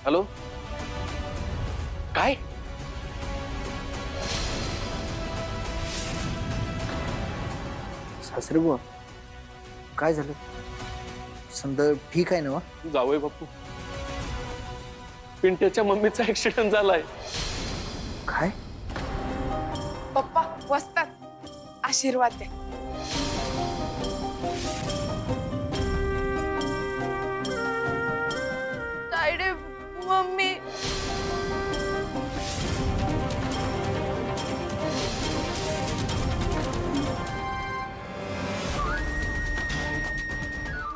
Hello, काय? सासरे बुवा, काय झालं? समजा ठीक आहे ना? जावई बापू, पिंट्याच्या मम्मीचा ऍक्सिडेंट झालाय. काय? पप्पा वसतात, आशीर्वाद द्या. तायडे मम्मी.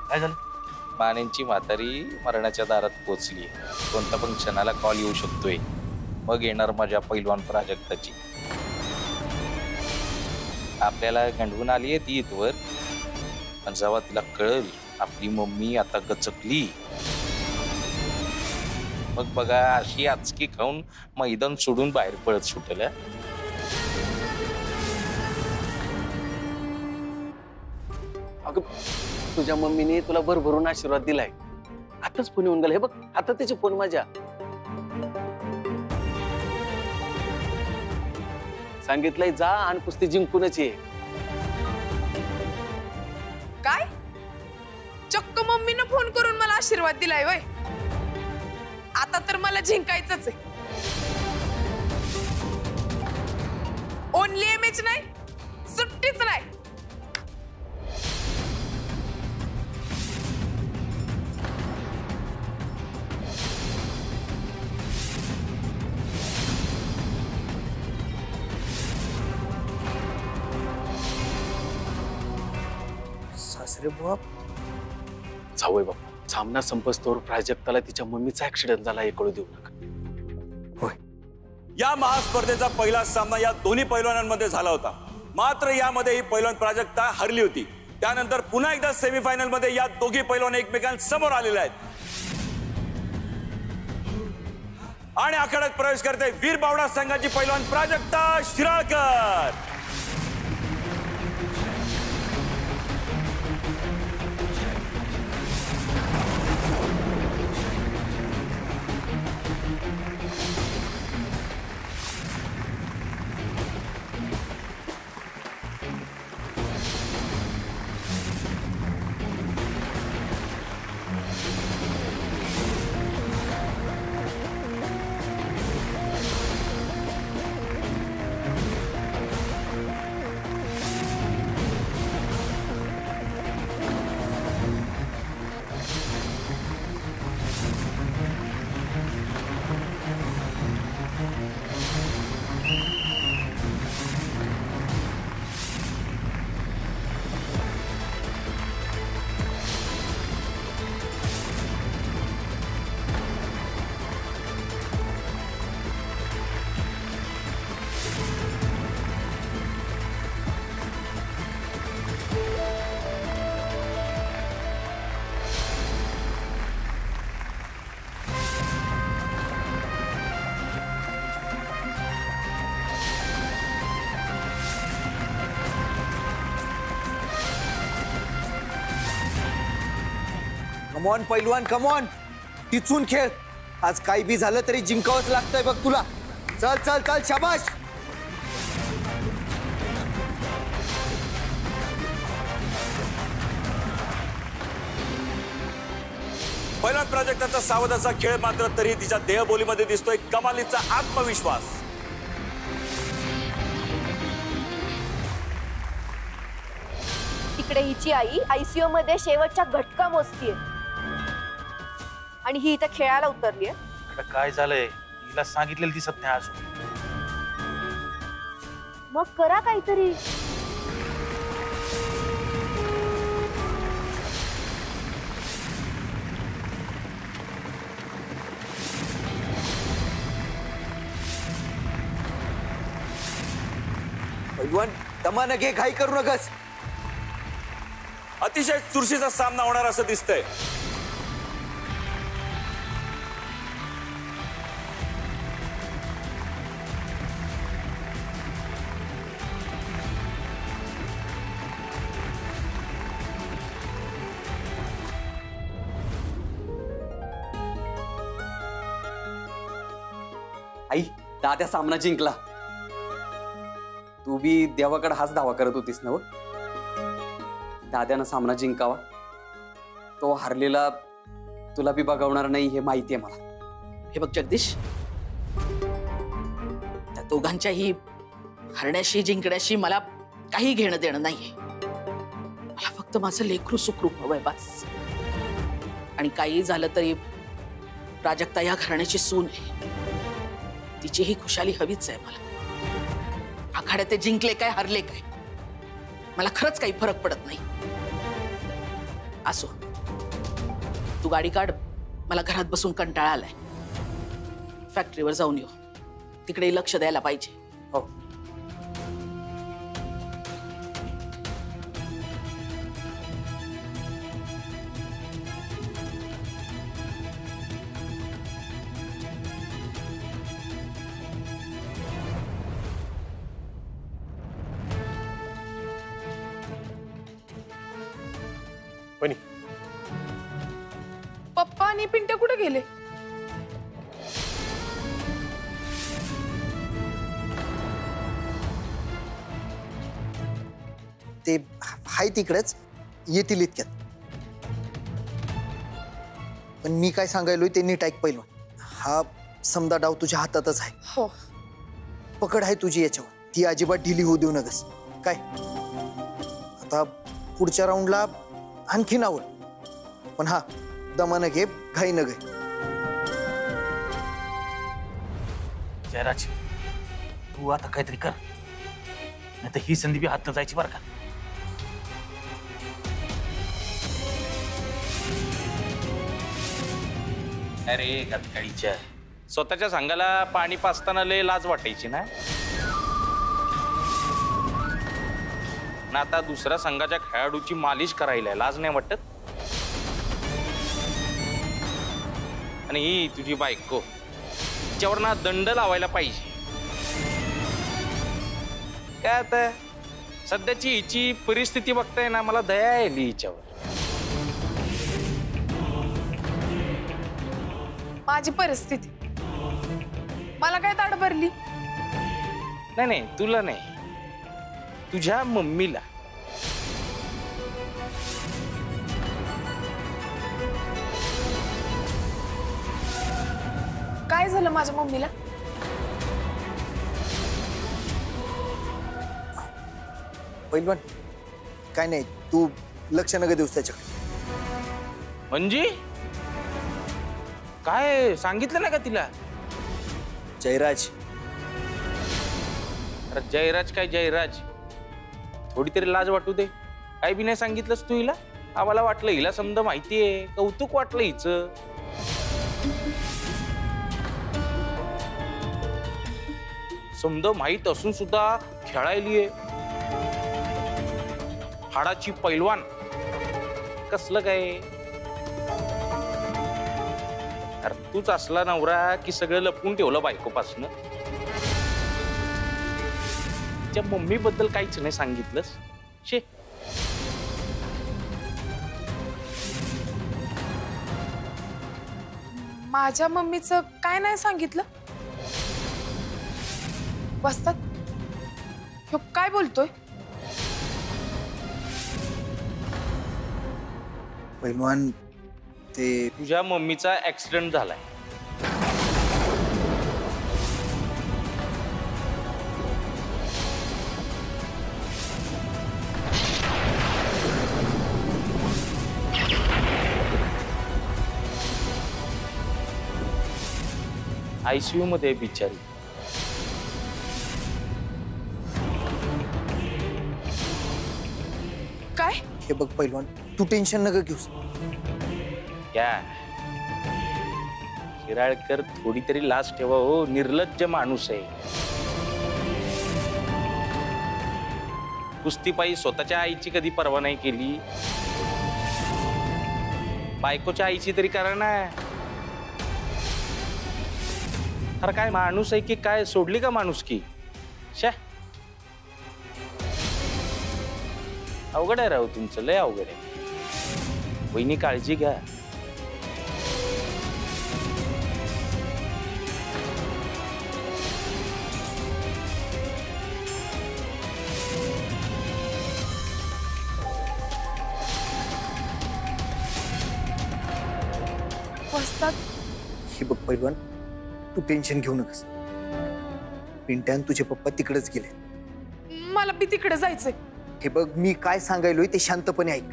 काय झालं? मानेंची म्हातारी मरणाच्या दारात पोचली. कोणत्या पण क्षणाला कॉल येऊ शकतोय. मग येणार माझ्या पैलवान प्राजक्ताची. आपल्याला गंडवून आली आहे ती इथवर, पण जेव्हा तिला कळल आपली मम्मी आता गचकली, मग बघा अशी आचकी खाऊन मैदान सोडून बाहेर पळत सुटेल. अगं, तुझ्या मम्मीने तुला भरभरून आशीर्वाद दिलाय. आताच फोन येऊन गेला. हे बघ, आता त्याचे फोन माझ्या. सांगितलंय जा आणि कुस्ती जिंकूनच ये. काय? चक्क मम्मीनं फोन करून मला आशीर्वाद दिलाय वय. आता तर मला जिंकायचंच आहे. ओनली एमएच नाही, सुट्टीच नाही. सासरे बुवा, जावई बापू, सामना संपस्तोवर प्राजक्ताला तिच्या मम्मीचा ऍक्सिडेंट झाला हे कळू देऊ नका. या महास्पर्धेचा पहिला सामना या दोन्ही पैलवानांमध्ये झाला होता. मात्र यामध्ये ही पैलवान प्राजक्ता हरली होती. त्यानंतर पुन्हा एकदा सेमीफायनल मध्ये या दोघी पैलवान एकमेकांसमोर आलेले आहेत आणि आखाड्यात प्रवेश करते वीर बावडा संघाची पैलवान प्राजक्ता शिराळकर. कमॉन पैलवान, कमॉन, टिचून खेळ. आज काही बी झालं तरी जिंकावंच लागतंय बघ तुला. चल चल चल, शाबाश. पैलवान प्राजक्ताचा सावधाचा खेळ मात्र तरी तिच्या देहबोलीमध्ये दिसतोय कमालीचा आत्मविश्वास. तिकडे हिची आई आयसीयू मध्ये शेवटच्या घटका मोजतीये आणि ही इथं खेळायला उतरलीये. काय झालंय? हिला सांगितलेलं दिसत नाही अजून. मग करा काहीतरी. पैलवान दमानं घे, घाई करू नकस. अतिशय चुरशीचा सामना होणार असं दिसतंय. आई दाद्या सामना जिंकला. तू बी देवाकडे हाच दावा करत होतीस ना? दाद्यानं सामना जिंकावा, तो हारलेला तुला बी बघवणार नाही हे माहिती आहे मला. हे बघ जगदीश, त्या दोघांच्याही हरण्याशी जिंकण्याशी मला काही घेणं देणं नाहीये. मला फक्त माझं लेकरू सुखरूप हवंय बस. आणि काही झालं तरी प्राजक्ता या घराण्याची सून आहे, तिचीही खुशाली हवीच आहे मला. आखाड्यात ते जिंकले काय हरले काय मला खरंच काही फरक पडत नाही. असो, तू गाडी काढ, मला घरात बसून कंटाळा आलाय. फॅक्टरीवर जाऊन येऊ, तिकडे लक्ष द्यायला पाहिजे. हो. पप्पा आणि पिंट्या कुठे गेले? ते हाय तिकडेच, येतील इतक्यात. पण मी काय सांगायलोय ते नीट ऐक पहिलं. हा समजा डाव तुझ्या हातातच आहे. हो. पकड आहे तुझी याच्यावर, ती अजिबात ढिली होऊ देऊ नकस. काय आता पुढच्या राऊंडला आणखी नावं, पण हा दमानं घे, घाई न घे. जयराज, तू आता काहीतरी कर, नाही तर ही संधी बी हात न जायची बरं का. अरे कटकाळीच्या, स्वतःच्या संघाला पाणी पाजताना लय लाज वाटायची ना. आता दुसऱ्या संघाच्या खेळाडूची मालिश करायला लाज नाही वाटत? आणि ही तुझी बायको, तिच्यावर ना दंड लावायला पाहिजे. काय आता सध्याची हिची परिस्थिती बघताय ना, मला दया आली हिच्यावर. माझी परिस्थिती मला काय ताड भरली? नाही नाही, तुला नाही, तुझ्या मम्मीला. काय झालं माझ्या मम्मीला? पहिलवान काय नाही, तू लक्ष नका देऊस त्याच्याकडे. म्हणजे काय सांगितलं ना का तिला? जयराज, अरे जयराज काय जयराज, थोडी तरी लाज वाटू दे. काय बी नाही सांगितलंस तू हिला? आम्हाला वाटलं हिला समजा माहितीये, कौतुक वाटलं हिचं. समजा माहित असून सुद्धा खेळायलीये. हाडाची पैलवान कसलं काय? अरे तूच असला नवरा की सगळं लपवून ठेवलं बायकोपासनं. तिच्या मम्मी बद्दल काहीच नाही सांगितलंस. शे, माझ्या मम्मीचं काय नाही सांगितलं? वस्तात ह्यो काय बोलतोय? पहिलवान ते तुझ्या मम्मीचा ऍक्सिडेंट झालाय. ICU मध्ये बिचारी. काय? हे बघ पहिलवान, तू टेन्शन नका घेऊस. क्या शिराळकर, थोडी तरी लाज ठेवा हो, निर्लज्ज माणूस आहे. कुस्तीपायी स्वतःच्या आईची कधी पर्वा नाही केली, बायकोच्या आईची तरी करा ना. अरे काय माणूस आहे की काय, सोडली का माणूस की? शा, अवघड आहे राहू तुमचं, लय अवघड आहे. वहिनी काळजी घ्या. वस्तात हे बघ पैलवान, तू टेन्शन घेऊ नकस. पिंट्या आणि तुझे पप्पा तिकडेच गेले. मला बी तिकडे जायचंय. हे बघ, मी काय सांगायलोय ते शांतपणे ऐक.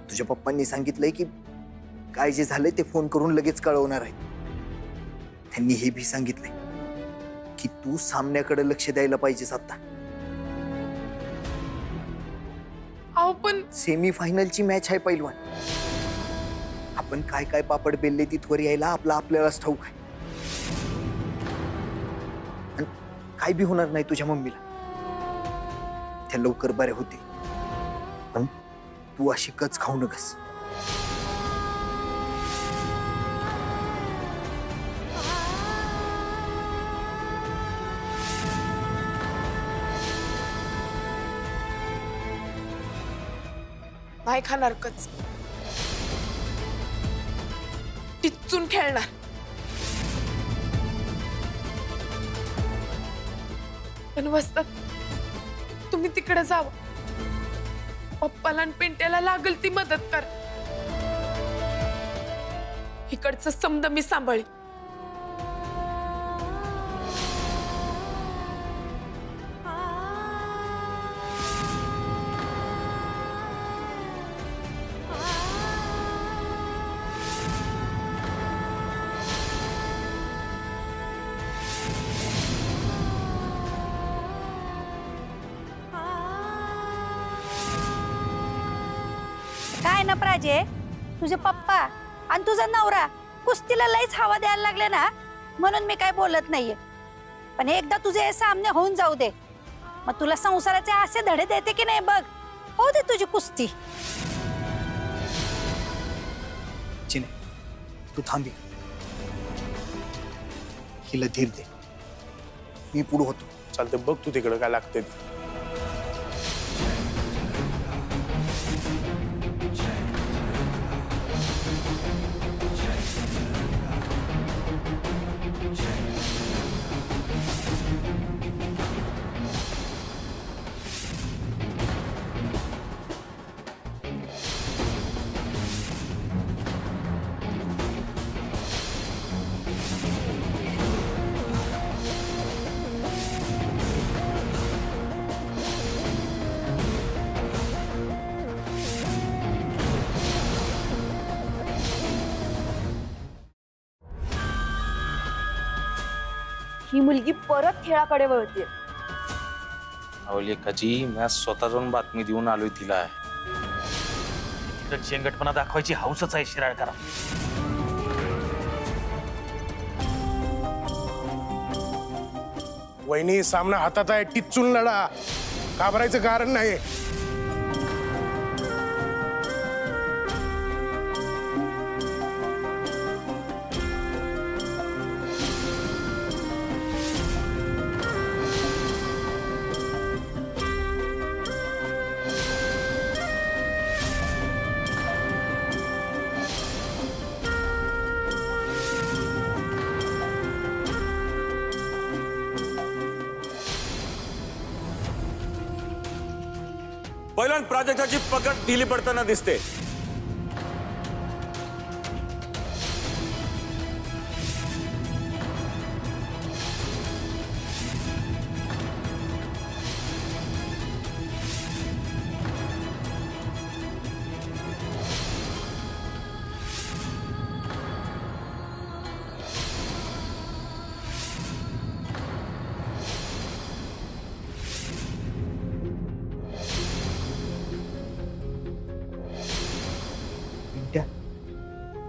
तुझ्या पप्पांनी सांगितलंय की काय जे झालंय ते फोन करून लगेच कळवणार आहेत. त्यांनी हे भी सांगितलंय की तू सामन्याकडे लक्ष द्यायला पाहिजेस आता. अहो पण सेमी फायनलची मॅच आहे पैलवान. आपण काय काय पापड बेलले तिथवर यायला आपल्यालाच ठाऊक आहे. आणि काय बी होणार नाही तुझ्या मम्मीला. त्या लवकर बरे होते. पण तू अशी कच खाऊ नकस. नाही खाणार कच. टिचून खेळणार. पण वस्तात तुम्ही तिकडे जावं. पप्पाला आणि पिंट्याला लागल ती मदत कर. इकडचं समद मी सांभाळी. काय ना प्राजे, तुझे पप्पा आणि तुझा नवरा कुस्तीला लईच हवा द्यायला लागले ना, म्हणून मी काय बोलत नाहीये. पण एकदा तुझे हे सामने होऊन जाऊ दे, मग तुला संसाराचे असे धडे देते की नाही बघ. हो दे तुझी कुस्ती. चिने, तू थांबी. हिला धीर दे. मी पुढे होतो. चालतं, बघ तू तिकडे काय लागते. ही मुलगी परत खेळाकडे वळते. अहो लेखाची, मी स्वतः जाऊन बातमी देऊन आलोय तिला. तिथं शेंगटपणा दाखवायची हौसच आहे शिराळकरा. वहिनी, सामना हातात आहे. टिचून लढा. घाबरायचं कारण नाही. पहिल्या प्राजक्ताची पकड ढिली पडताना दिसते.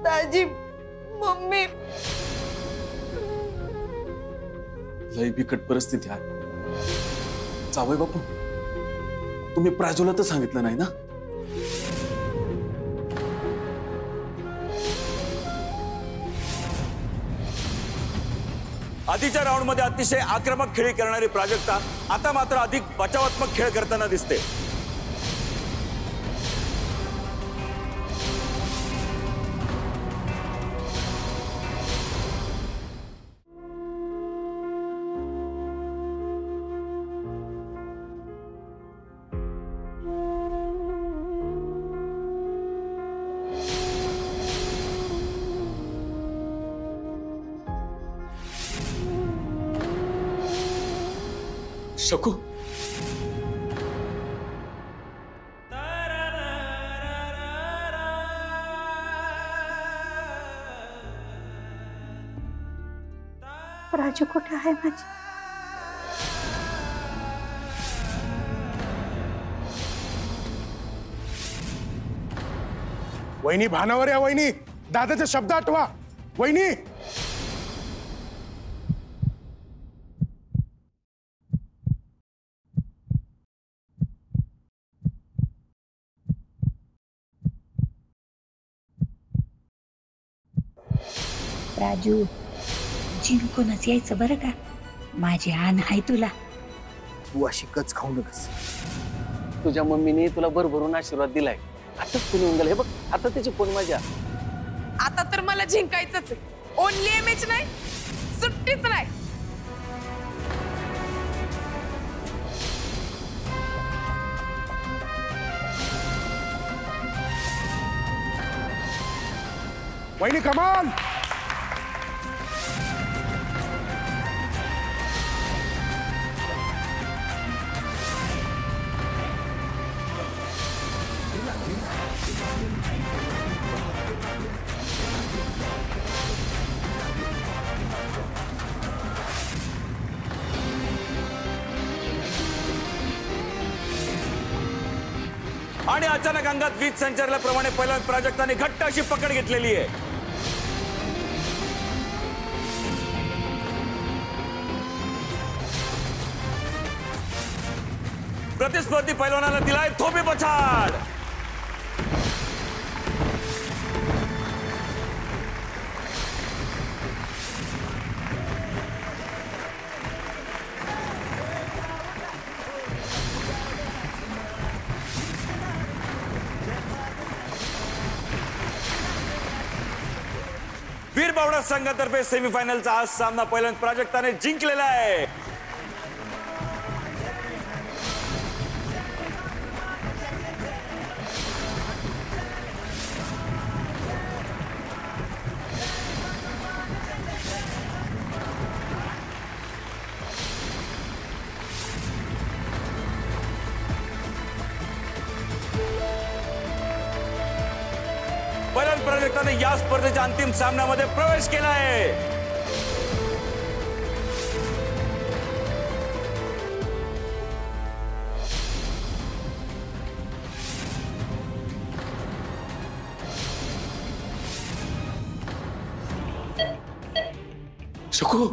दाजी, मम्मी. लय बिकट परिस्थिती आहे. जावई बापू, तुम्ही प्राजूला तर सांगितलं नाही ना? आधीच्या राऊंड मध्ये अतिशय आक्रमक खेळी करणारी प्राजक्ता आता मात्र अधिक बचावात्मक खेळ करताना दिसते. शकू राजू कुठे आहे माझी? वहिनी भानावर या वहिनी, दादाचे शब्द आठवा वहिनी. राजू जिंकूनच यायचं बरं का, माझी आण आहे तुला. तू अशी कच खाऊ नकस. तुझ्या मम्मीने तुला भरभरून आशीर्वाद दिलाय. आताच फोन येऊन गेला. हे बघ आता त्याचे फोन माझ्या. आता तर मला जिंकायचंच आहे. ओनली एमएच नाही, सुट्टीच नाही. वहिनी कमाल. आणि अचानक अंगात वीज संचारल्याप्रमाणे पहिल्या प्राजक्ताने घट्ट अशी पकड घेतलेली आहे. प्रतिस्पर्धी पैलवानाला दिलाय थोबी पछाड. वीर बावडा संघातर्फे सेमीफायनलचा हा सामना पहिल्यांदा प्राजक्ताने जिंकलेला आहे. पहिल्यांदा प्राजक्ताने या स्पर्धेच्या अंतिम सामन्यामध्ये प्रवेश केला आहे. शकू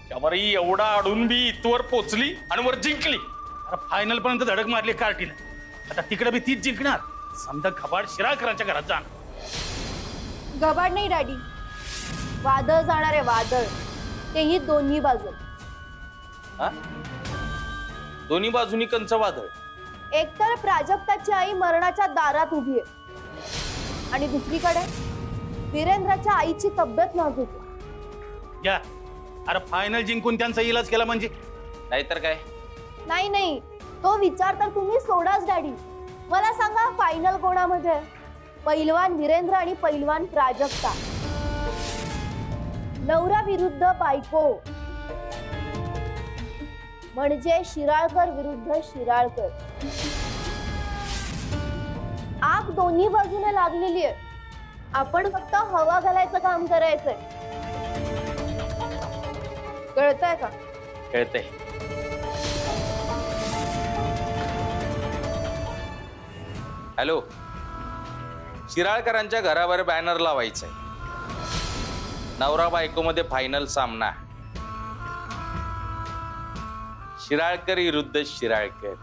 त्यावरही एवढा अडून बी इथवर पोचली आणि वर जिंकली. अरे फायनल पर्यंत धडक मारली कार्टीने. आता तिकडे बी तीच जिंकणार. समजा घबाड शिराळकरांच्या घरात जाणार. घबाड नाही डॅडी, वादळ जाणार आहे. वादळ, तेही दोन्ही बाजू. हा? दोन्ही बाजूनी कंच वादळ. एकतर प्राजक्ताची आई मरणाच्या दारात उभी आहे आणि दुसरीकडे वीरेंद्राच्या आईची तब्येत नाजूक आहे. या अरे फायनल जिंकून त्यांचा इलाज केला म्हणजे नाहीतर काय. नाही नाही, तो विचार तर तुम्ही सोडाच डॅडी. मला सांगा फायनल कोणामध्ये? पैलवान वीरेंद्र आणि पैलवान प्राजक्ता. नवरा विरुद्ध बायको, म्हणजे शिराळकर विरुद्ध शिराळकर. आग दोन्ही बाजूने लागलेली आहे. आपण फक्त हवा घालायचं काम करायचंय. कळतंय का? कळतंय. हॅलो, शिराळकरांच्या घरावर बॅनर लावायचंय. नवरा बायको मध्ये फायनल सामना. शिराळकर विरुद्ध शिराळकर.